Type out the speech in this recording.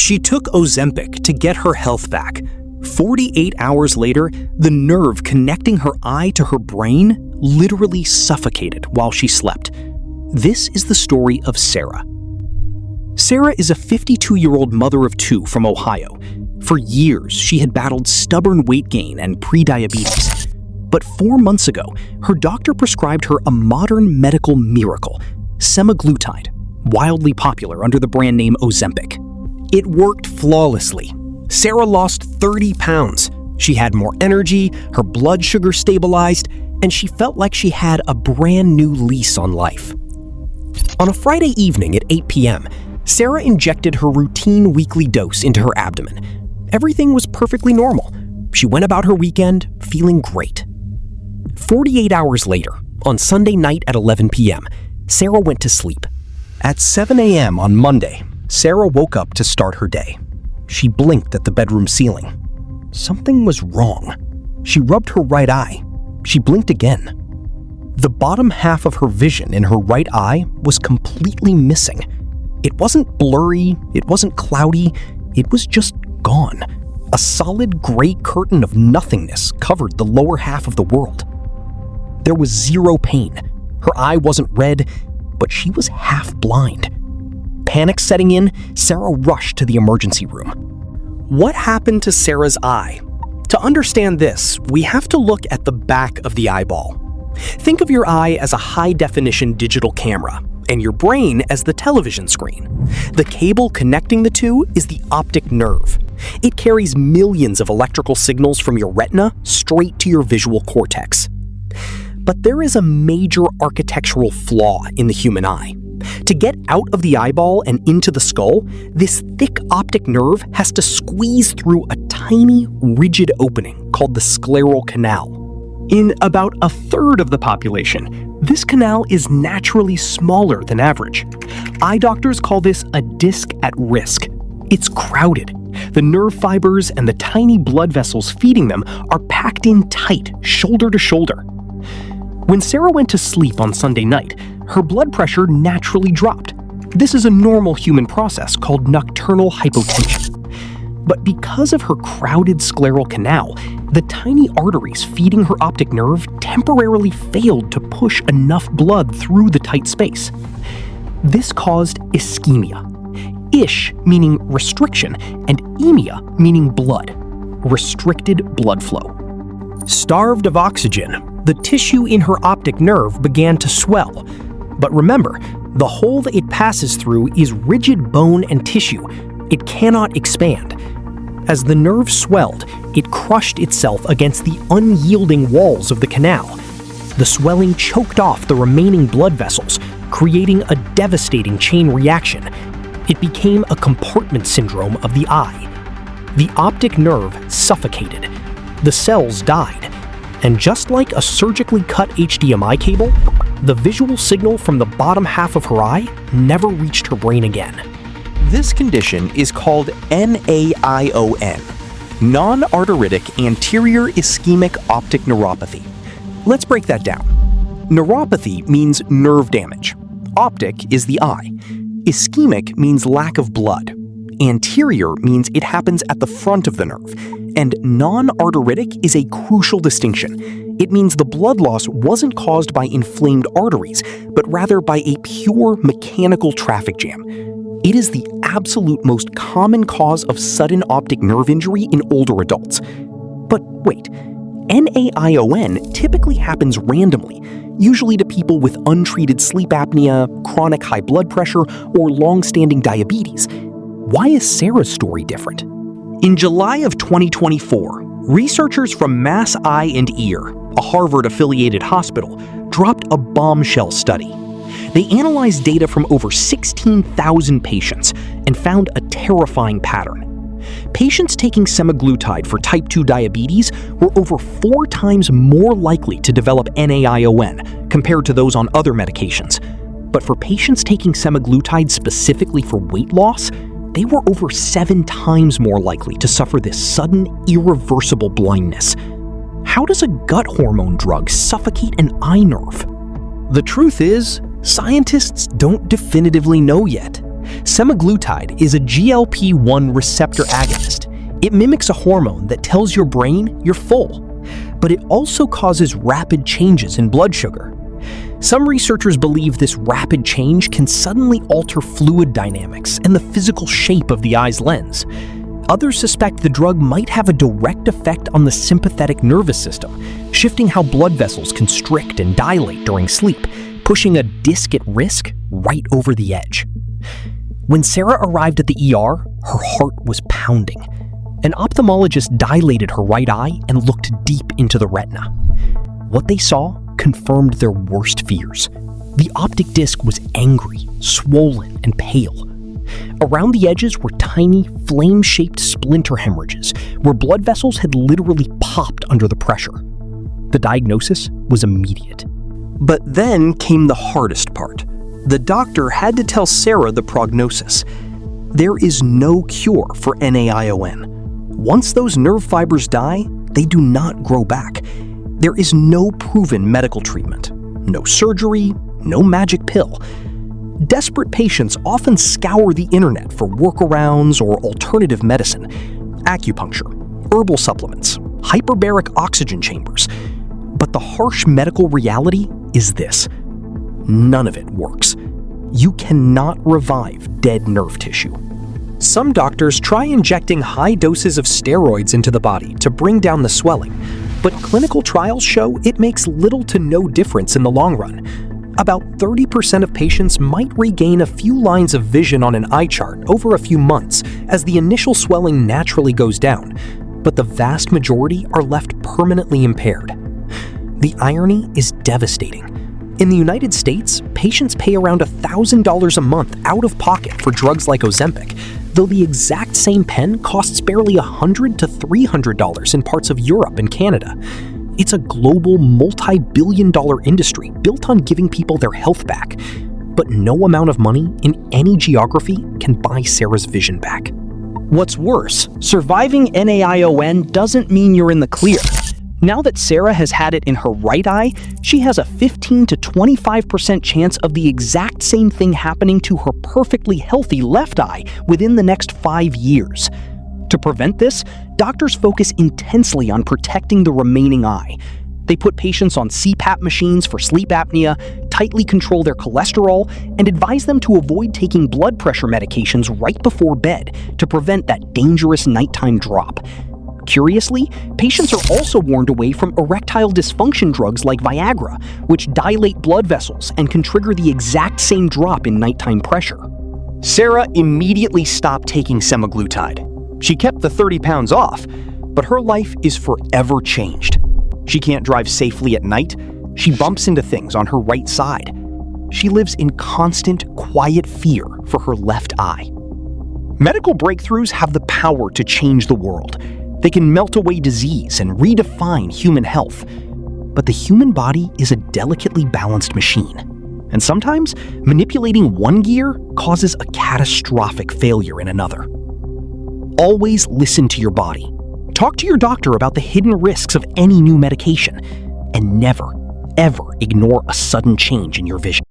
She took Ozempic to get her health back. 48 hours later, the nerve connecting her eye to her brain literally suffocated while she slept. This is the story of Sarah. Sarah is a 52-year-old mother of two from Ohio. For years, she had battled stubborn weight gain and prediabetes. But 4 months ago, her doctor prescribed her a modern medical miracle, Semaglutide, wildly popular under the brand name Ozempic. It worked flawlessly. Sarah lost 30 pounds. She had more energy, her blood sugar stabilized, and she felt like she had a brand new lease on life. On a Friday evening at 8 p.m., Sarah injected her routine weekly dose into her abdomen. Everything was perfectly normal. She went about her weekend feeling great. 48 hours later, on Sunday night at 11 p.m., Sarah went to sleep. At 7 a.m. on Monday, Sarah woke up to start her day. She blinked at the bedroom ceiling. Something was wrong. She rubbed her right eye. She blinked again. The bottom half of her vision in her right eye was completely missing. It wasn't blurry, it wasn't cloudy, it was just gone. A solid gray curtain of nothingness covered the lower half of the world. There was zero pain. Her eye wasn't red, but she was half blind. Panic setting in, Sarah rushed to the emergency room. What happened to Sarah's eye? To understand this, we have to look at the back of the eyeball. Think of your eye as a high-definition digital camera, and your brain as the television screen. The cable connecting the two is the optic nerve. It carries millions of electrical signals from your retina straight to your visual cortex. But there is a major architectural flaw in the human eye. To get out of the eyeball and into the skull, this thick optic nerve has to squeeze through a tiny, rigid opening called the scleral canal. In about a third of the population, this canal is naturally smaller than average. Eye doctors call this a disc at risk. It's crowded. The nerve fibers and the tiny blood vessels feeding them are packed in tight, shoulder to shoulder. When Sarah went to sleep on Sunday night, her blood pressure naturally dropped. This is a normal human process called nocturnal hypotension. But because of her crowded scleral canal, the tiny arteries feeding her optic nerve temporarily failed to push enough blood through the tight space. This caused ischemia. Ish meaning restriction, and emia meaning blood. Restricted blood flow. Starved of oxygen, the tissue in her optic nerve began to swell. But remember, the hole that it passes through is rigid bone and tissue. It cannot expand. As the nerve swelled, it crushed itself against the unyielding walls of the canal. The swelling choked off the remaining blood vessels, creating a devastating chain reaction. It became a compartment syndrome of the eye. The optic nerve suffocated. The cells died. And just like a surgically cut HDMI cable, the visual signal from the bottom half of her eye never reached her brain again. This condition is called NAION, Non-Arteritic Anterior Ischemic Optic Neuropathy. Let's break that down. Neuropathy means nerve damage. Optic is the eye. Ischemic means lack of blood. Anterior means it happens at the front of the nerve. And non-arteritic is a crucial distinction. It means the blood loss wasn't caused by inflamed arteries, but rather by a pure mechanical traffic jam. It is the absolute most common cause of sudden optic nerve injury in older adults. But wait, NAION typically happens randomly, usually to people with untreated sleep apnea, chronic high blood pressure, or long-standing diabetes. Why is Sarah's story different? In July of 2024, researchers from Mass Eye and Ear, a Harvard-affiliated hospital, dropped a bombshell study. They analyzed data from over 16,000 patients and found a terrifying pattern. Patients taking semaglutide for type 2 diabetes were over 4 times more likely to develop NAION compared to those on other medications. But for patients taking semaglutide specifically for weight loss, they were over 7 times more likely to suffer this sudden, irreversible blindness. How does a gut hormone drug suffocate an eye nerve? The truth is, scientists don't definitively know yet. Semaglutide is a GLP-1 receptor agonist. It mimics a hormone that tells your brain you're full, but it also causes rapid changes in blood sugar. Some researchers believe this rapid change can suddenly alter fluid dynamics and the physical shape of the eye's lens. Others suspect the drug might have a direct effect on the sympathetic nervous system, shifting how blood vessels constrict and dilate during sleep, pushing a disc at risk right over the edge. When Sarah arrived at the ER, her heart was pounding. An ophthalmologist dilated her right eye and looked deep into the retina. What they saw confirmed their worst fears. The optic disc was angry, swollen, and pale. Around the edges were tiny, flame-shaped splinter hemorrhages, where blood vessels had literally popped under the pressure. The diagnosis was immediate. But then came the hardest part. The doctor had to tell Sarah the prognosis. There is no cure for NAION. Once those nerve fibers die, they do not grow back. There is no proven medical treatment, no surgery, no magic pill. Desperate patients often scour the internet for workarounds or alternative medicine, acupuncture, herbal supplements, hyperbaric oxygen chambers. But the harsh medical reality is this: none of it works. You cannot revive dead nerve tissue. Some doctors try injecting high doses of steroids into the body to bring down the swelling, but clinical trials show it makes little to no difference in the long run. About 30% of patients might regain a few lines of vision on an eye chart over a few months as the initial swelling naturally goes down, but the vast majority are left permanently impaired. The irony is devastating. In the United States, patients pay around $1,000 a month out of pocket for drugs like Ozempic, though the exact same pen costs barely $100 to $300 in parts of Europe and Canada. It's a global, multi-billion-dollar industry built on giving people their health back. But no amount of money in any geography can buy Sarah's vision back. What's worse, surviving NAION doesn't mean you're in the clear. Now that Sarah has had it in her right eye, she has a 15 to 25% chance of the exact same thing happening to her perfectly healthy left eye within the next 5 years. To prevent this, doctors focus intensely on protecting the remaining eye. They put patients on CPAP machines for sleep apnea, tightly control their cholesterol, and advise them to avoid taking blood pressure medications right before bed to prevent that dangerous nighttime drop. Curiously, patients are also warned away from erectile dysfunction drugs like Viagra, which dilate blood vessels and can trigger the exact same drop in nighttime pressure. Sarah immediately stopped taking semaglutide. She kept the 30 pounds off, but her life is forever changed. She can't drive safely at night. She bumps into things on her right side. She lives in constant, quiet fear for her left eye. Medical breakthroughs have the power to change the world. They can melt away disease and redefine human health. But the human body is a delicately balanced machine. And sometimes, manipulating one gear causes a catastrophic failure in another. Always listen to your body. Talk to your doctor about the hidden risks of any new medication. And never, ever ignore a sudden change in your vision.